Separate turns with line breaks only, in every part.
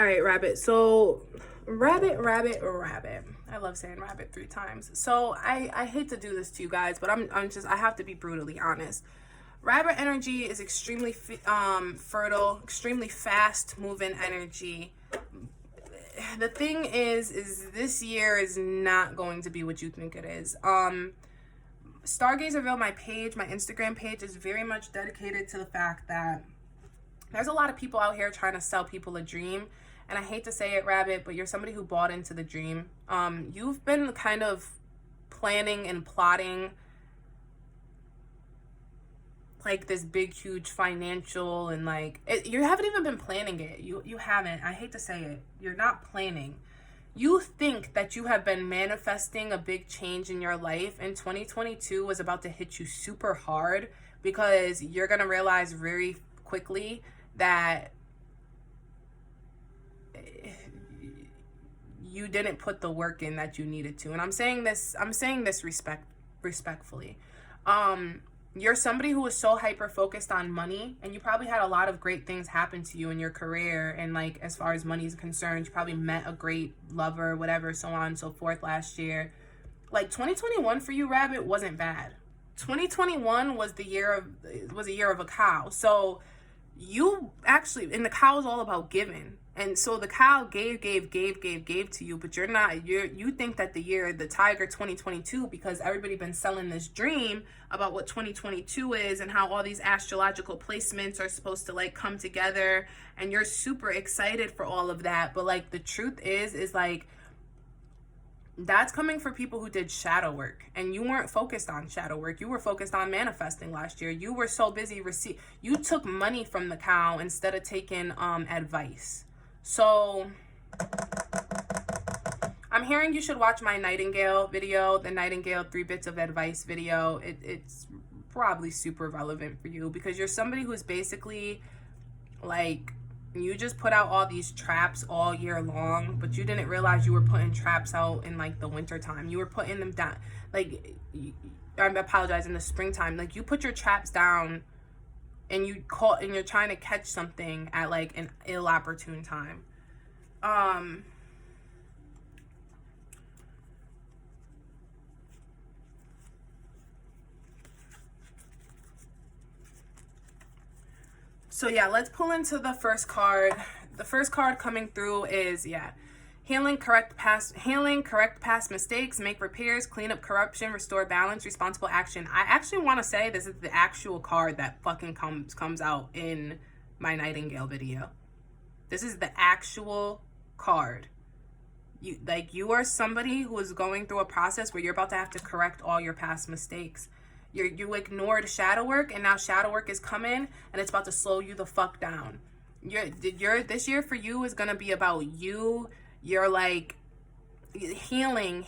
All right, rabbit. So rabbit. I love saying rabbit 3 times. So I hate to do this to you guys, but I have to be brutally honest. Rabbit energy is extremely fertile, extremely fast moving energy. The thing is this year is not going to be what you think it is. Stargazerville, my Instagram page, is very much dedicated to the fact that there's a lot of people out here trying to sell people a dream. And I hate to say it, Rabbit, but you're somebody who bought into the dream. You've been kind of planning and plotting like this big, huge financial and you haven't even been planning it. You haven't. I hate to say it. You're not planning. You think that you have been manifesting a big change in your life, and 2022 was about to hit you super hard, because you're going to realize very quickly that you didn't put the work in that you needed to. And I'm saying this respectfully. You're somebody who is so hyper focused on money, and you probably had a lot of great things happen to you in your career. And as far as money is concerned, you probably met a great lover, whatever, so on and so forth last year. 2021 for you, Rabbit, wasn't bad. 2021 was a year of a cow. So you actually, and the cow is all about giving. And so the cow gave to you, but you think that the tiger 2022, because everybody been selling this dream about what 2022 is and how all these astrological placements are supposed to come together, and you're super excited for all of that. But the truth is that's coming for people who did shadow work, and you weren't focused on shadow work. You were focused on manifesting last year. You were so busy you took money from the cow instead of taking advice. So I'm hearing you should watch my Nightingale video, the Nightingale 3 Bits of Advice video. It's probably super relevant for you, because you're somebody who's basically you just put out all these traps all year long, but you didn't realize you were putting traps out in the winter time. You were putting them down. I apologize, in the springtime. You put your traps down, and you're trying to catch something at an ill opportune time. So yeah, let's pull into the first card. The first card coming through is healing, correct past mistakes, make repairs, clean up corruption, restore balance, responsible action. I actually want to say this is the actual card that fucking comes out in my Nightingale video. This is the actual card. You are somebody who is going through a process where you're about to have to correct all your past mistakes. You ignored shadow work, and now shadow work is coming, and it's about to slow you the fuck down. This year for you is gonna be about you. You're healing.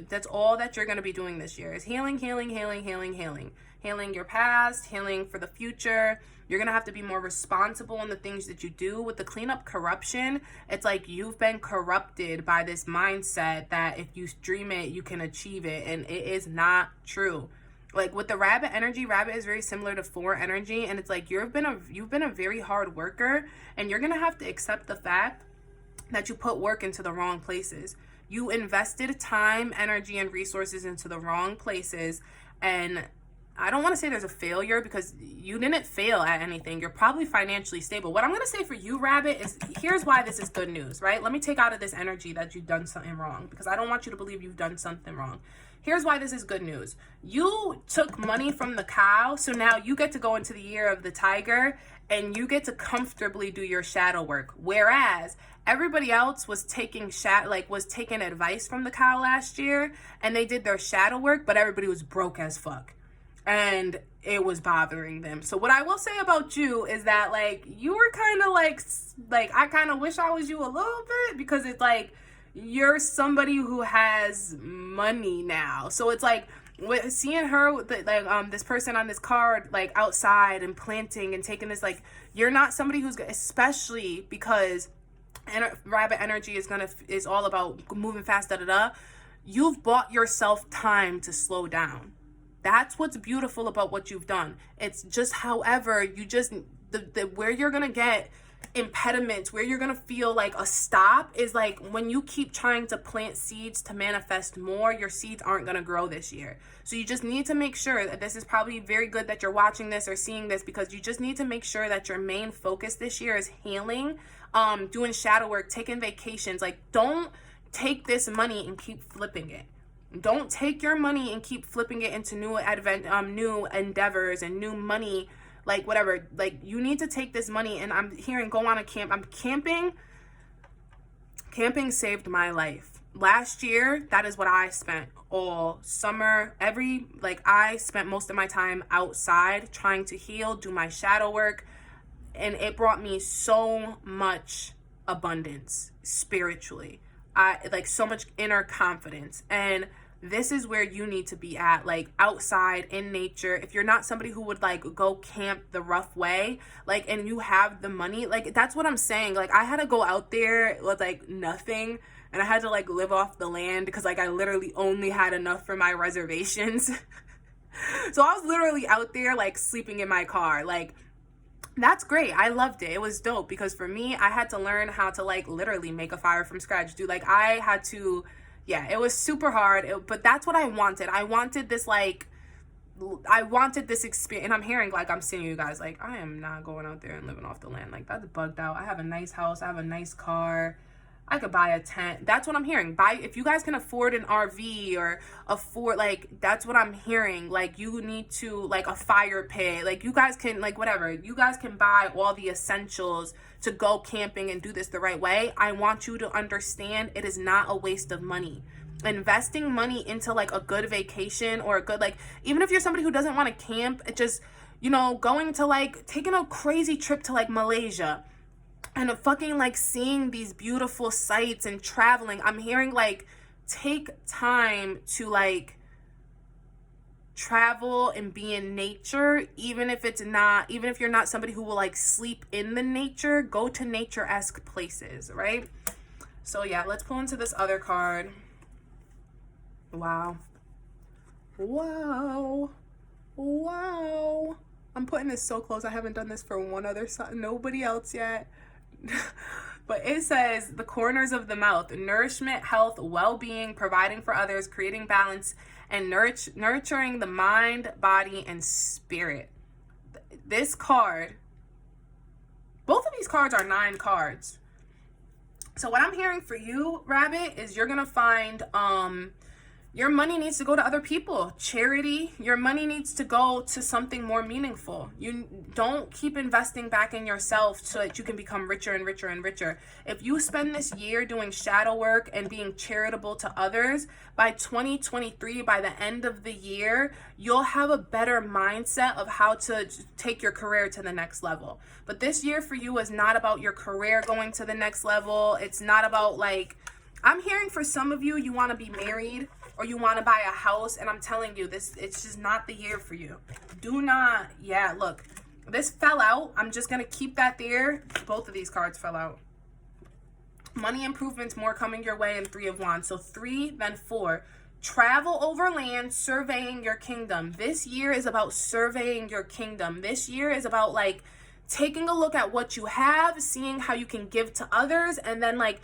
That's all that you're gonna be doing this year, is healing your past, healing for the future. You're gonna have to be more responsible in the things that you do. With the cleanup corruption, it's you've been corrupted by this mindset that if you dream it, you can achieve it, and it is not true. With the rabbit energy, rabbit is very similar to 4 energy, and it's you've been a very hard worker, and you're gonna have to accept the fact that you put work into the wrong places. You invested time, energy, and resources into the wrong places, and I don't want to say there's a failure, because you didn't fail at anything. You're probably financially stable. What I'm going to say for you, Rabbit, is here's why this is good news, right? Let me take out of this energy that you've done something wrong, because I don't want you to believe you've done something wrong. Here's why this is good news. You took money from the cow, so now you get to go into the year of the tiger, and you get to comfortably do your shadow work. Whereas everybody else was taking advice from the cow last year, and they did their shadow work, but everybody was broke as fuck, and it was bothering them. So what I will say about you is that you were kind of I kind of wish I was you a little bit, because it's you're somebody who has money now. So it's with seeing her with this person on this card outside and planting and taking this, you're not somebody who's, especially because rabbit energy is all about moving fast, you've bought yourself time to slow down. That's what's beautiful about what you've done. It's just, however, where you're gonna get impediments, where you're gonna feel like a stop, is like when you keep trying to plant seeds to manifest more, your seeds aren't gonna grow this year. So you just need to make sure that this is probably very good that you're watching this or seeing this, because you just need to make sure that your main focus this year is healing, doing shadow work, taking vacations. Like, don't take this money and keep flipping it. Don't take your money and keep flipping it into new endeavors and new money, like whatever. Like, you need to take this money, and I'm hearing go on a camp. Camping saved my life. Last year, that is what I spent all summer. I spent most of my time outside trying to heal, do my shadow work, and it brought me so much abundance spiritually. So much inner confidence. And this is where you need to be at, like outside in nature. If you're not somebody who would like go camp the rough way, like, and you have the money, like, that's what I'm saying. Like, I had to go out there with like nothing, and I had to like live off the land because like I literally only had enough for my reservations. So I was literally out there like sleeping in my car. Like, that's great. I loved it. It was dope, because for me, I had to learn how to like literally make a fire from scratch, dude. Like, I had to, yeah, it was super hard, but that's what I wanted. I wanted this experience. And I'm hearing, like, I'm seeing you guys, like, I am not going out there and living off the land. Like, that's bugged out. I have a nice house. I have a nice car. I could buy a tent. That's what I'm hearing. If you guys can afford an RV or afford, like, that's what I'm hearing. Like, you need to, like, a fire pit. Like, you guys can, like, whatever. You guys can buy all the essentials to go camping and do this the right way. I want you to understand it is not a waste of money. Investing money into, like, a good vacation or a good, like, even if you're somebody who doesn't want to camp, it just, going to, like, taking a crazy trip to, like, Malaysia, and fucking like seeing these beautiful sights and traveling. I'm hearing like take time to like travel and be in nature, even if you're not somebody who will like sleep in the nature. Go to nature-esque places, right? So yeah, let's pull into this other card. Wow. I'm putting this so close. I haven't done this for nobody else yet. But it says the corners of the mouth: nourishment, health, well-being, providing for others, creating balance, and nurturing the mind, body, and spirit. This card, both of these cards are 9 cards. So what I'm hearing for you, Rabbit, is you're gonna find your money needs to go to other people. Charity. Your money needs to go to something more meaningful. You don't keep investing back in yourself so that you can become richer and richer and richer. If you spend this year doing shadow work and being charitable to others, by 2023, by the end of the year, you'll have a better mindset of how to take your career to the next level. But this year for you is not about your career going to the next level. It's not about, like, I'm hearing for some of you, you want to be married or you want to buy a house, and I'm telling you, it's just not the year for you. Look, this fell out. I'm just going to keep that there. Both of these cards fell out. Money improvements, more coming your way, and 3 of Wands. So 3, then 4. Travel over land, surveying your kingdom. This year is about surveying your kingdom. This year is about, like, taking a look at what you have, seeing how you can give to others, and then, like,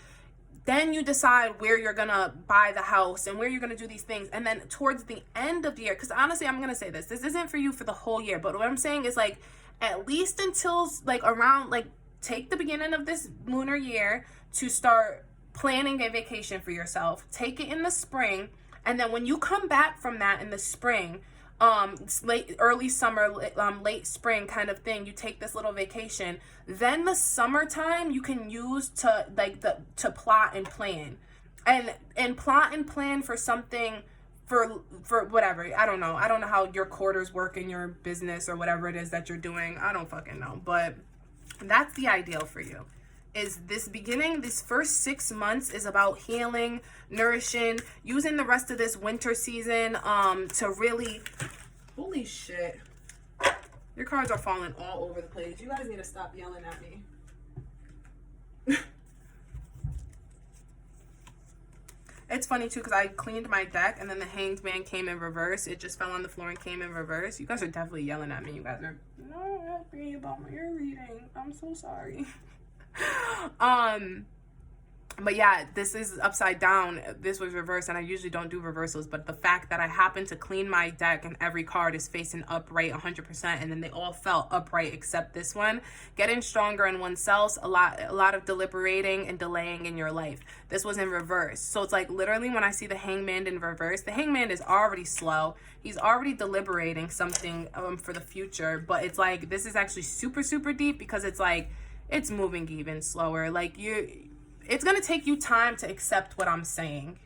then you decide where you're going to buy the house and where you're going to do these things. And then towards the end of the year, because honestly, I'm going to say this isn't for you for the whole year. But what I'm saying is, like, at least until, like, around, like, take the beginning of this lunar year to start planning a vacation for yourself. Take it in the spring. And then when you come back from that in the spring, early summer, late spring kind of thing, you take this little vacation. Then the summertime you can use to to plot and plan, and plot and plan for something, for whatever. I don't know how your quarters work in your business or whatever it is that you're doing. I don't fucking know, but that's the ideal for you. Is this first 6 months is about healing, nourishing, using the rest of this winter season to really, holy shit, your cards are falling all over the place. You guys need to stop yelling at me. It's funny too, because I cleaned my deck and then the Hanged Man came in reverse. It just fell on the floor and came in reverse. You guys are definitely yelling at me. You guys are not happy about your reading. I'm so sorry. But yeah, this is upside down. This was reversed, and I usually don't do reversals, but the fact that I happened to clean my deck and every card is facing upright 100%, and then they all fell upright except this one. Getting stronger in oneself, a lot of deliberating and delaying in your life. This was in reverse. So it's like literally when I see the Hangman in reverse, the Hangman is already slow. He's already deliberating something for the future, but it's like this is actually super, super deep because it's like it's moving even slower. Like it's going to take you time to accept what I'm saying.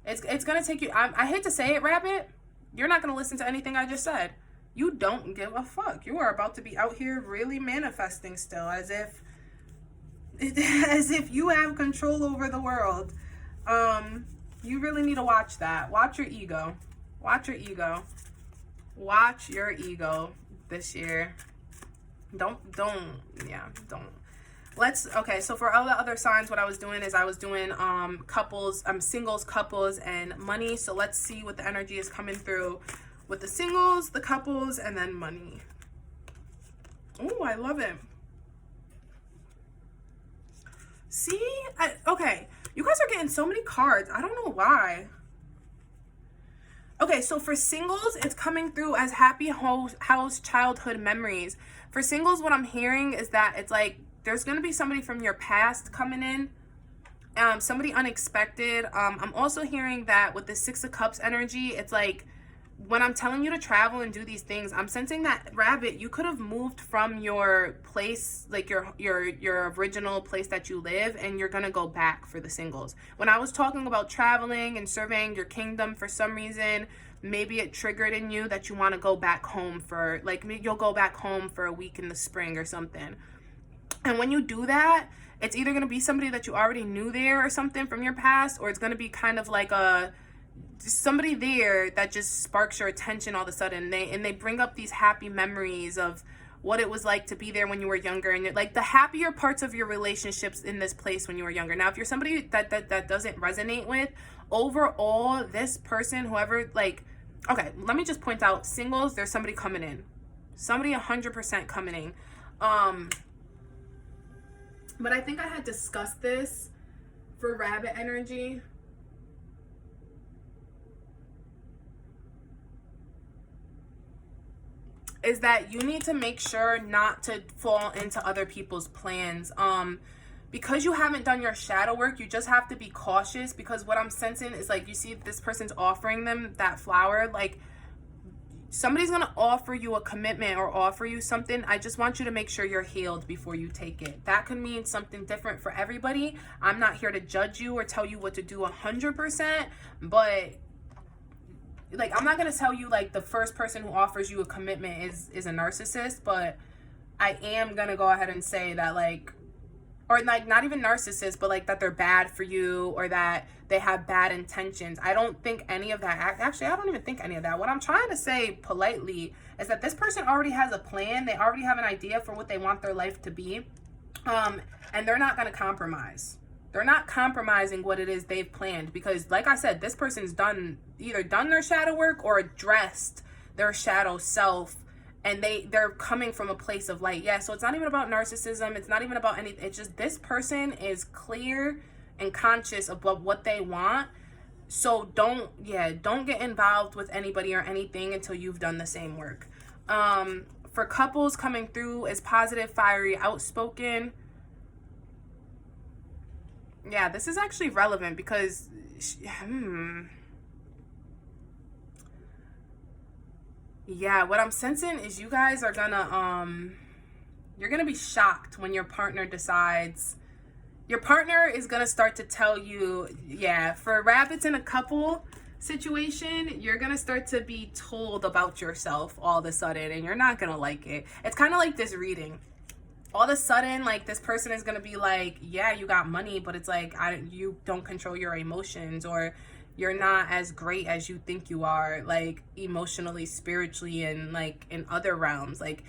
It's going to take you... I hate to say it, Rabbit. You're not going to listen to anything I just said. You don't give a fuck. You are about to be out here really manifesting still, as if you have control over the world. You really need to watch that. Watch your ego. Watch your ego. Watch your ego this year. Don't. Okay, so for all the other signs, what I was doing is I was doing couples, singles, couples, and money. So let's see what the energy is coming through with the singles, the couples, and then money. Oh, I love it. See? Okay, you guys are getting so many cards. I don't know why. Okay, so for singles, it's coming through as happy house childhood memories. For singles, what I'm hearing is that it's like there's going to be somebody from your past coming in, somebody unexpected. I'm also hearing that with the Six of Cups energy, it's like when I'm telling you to travel and do these things, I'm sensing that, Rabbit, you could have moved from your place, like your original place that you live, and you're going to go back for the singles. When I was talking about traveling and surveying your kingdom, for some reason, maybe it triggered in you that you want to go back home for, like, you'll go back home for a week in the spring or something. And when you do that, it's either going to be somebody that you already knew there or something from your past, or it's going to be kind of like somebody there that just sparks your attention all of a sudden. They bring up these happy memories of what it was like to be there when you were younger, and like the happier parts of your relationships in this place when you were younger. Now, if you're somebody that doesn't resonate with, overall, this person, whoever, like, okay, let me just point out, singles, there's somebody coming in. Somebody 100% coming in. But I think I had discussed this for Rabbit energy. Is that you need to make sure not to fall into other people's plans. Because you haven't done your shadow work, you just have to be cautious, because what I'm sensing is like, you see this person's offering them that flower, like somebody's going to offer you a commitment or offer you something. I just want you to make sure you're healed before you take it. That could mean something different for everybody. I'm not here to judge you or tell you what to do 100%, but like, I'm not going to tell you like the first person who offers you a commitment is a narcissist, but I am going to go ahead and say that, like, or like not even narcissists, but like that they're bad for you or that they have bad intentions. I don't think any of that. Actually, I don't even think any of that. What I'm trying to say politely is that this person already has a plan. They already have an idea for what they want their life to be. And they're not going to compromise. They're not compromising what it is they've planned, because like I said, this person's either done their shadow work or addressed their shadow self, and they're coming from a place of light. Yeah, so it's not even about narcissism. It's not even about anything. It's just this person is clear and conscious about what they want. So don't get involved with anybody or anything until you've done the same work. For couples, coming through as positive, fiery, outspoken. Yeah, this is actually relevant because yeah, what I'm sensing is you guys are gonna you're gonna be shocked when your partner decides. Your partner is gonna start to tell you, yeah, for rabbits in a couple situation, you're gonna start to be told about yourself all of a sudden, and you're not gonna like it. It's kind of like this reading. All of a sudden, like, this person is gonna be like, yeah, you got money, but it's like, you don't control your emotions, or you're not as great as you think you are, like, emotionally, spiritually, and like in other realms. Like,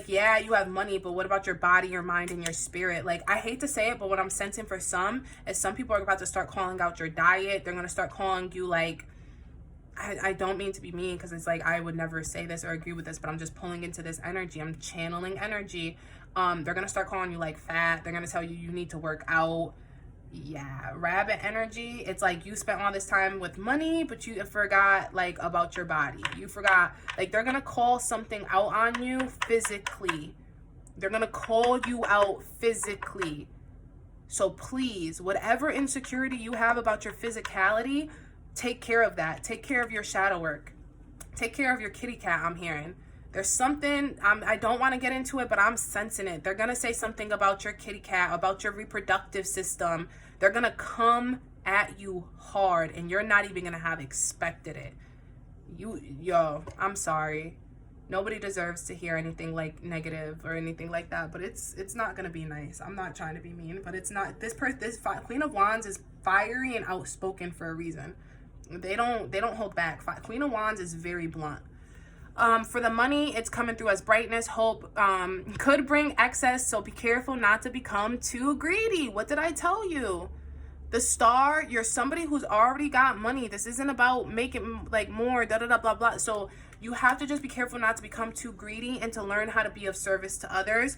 yeah, you have money, but what about your body, your mind, and your spirit? Like, I hate to say it, but what I'm sensing for some is some people are about to start calling out your diet. They're gonna start calling you, like, I don't mean to be mean, because it's like I would never say this or agree with this, but I'm just pulling into this energy. I'm channeling energy. They're gonna start calling you like fat. They're gonna tell you you need to work out. Yeah, rabbit energy. It's like you spent all this time with money, but you forgot like about your body. You forgot, like, they're gonna call something out on you physically. They're gonna call you out physically. So please, whatever insecurity you have about your physicality, take care of that. Take care of your shadow work. Take care of your kitty cat, I'm hearing. There's something, I don't want to get into it, but I'm sensing it. They're going to say something about your kitty cat, about your reproductive system. They're going to come at you hard, and you're not even going to have expected it. Yo, I'm sorry. Nobody deserves to hear anything like negative or anything like that, but it's not going to be nice. I'm not trying to be mean, but it's not. This Queen of Wands is fiery and outspoken for a reason. They don't hold back. Queen of Wands is very blunt. For the money, it's coming through as brightness, hope, could bring excess, so be careful not to become too greedy. What did I tell you? The star, you're somebody who's already got money. This isn't about making like more, blah, blah. So you have to just be careful not to become too greedy and to learn how to be of service to others.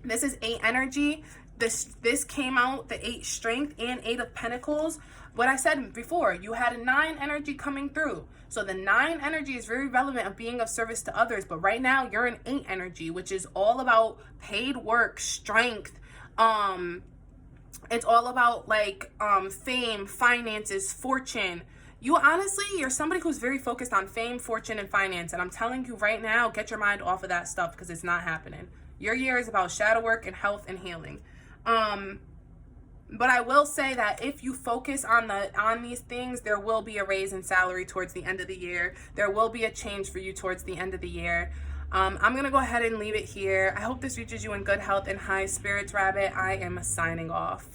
This is 8 energy. This came out, the 8 strength and 8 of pentacles. What I said before, you had a 9 energy coming through. So the 9 energy is very relevant of being of service to others. But right now you're an 8 energy, which is all about paid work, strength. It's all about like fame, finances, fortune. You're somebody who's very focused on fame, fortune, and finance. And I'm telling you right now, get your mind off of that stuff because it's not happening. Your year is about shadow work and health and healing. But I will say that if you focus on these things, there will be a raise in salary towards the end of the year. There will be a change for you towards the end of the year. I'm going to go ahead and leave it here. I hope this reaches you in good health and high spirits, Rabbit. I am signing off.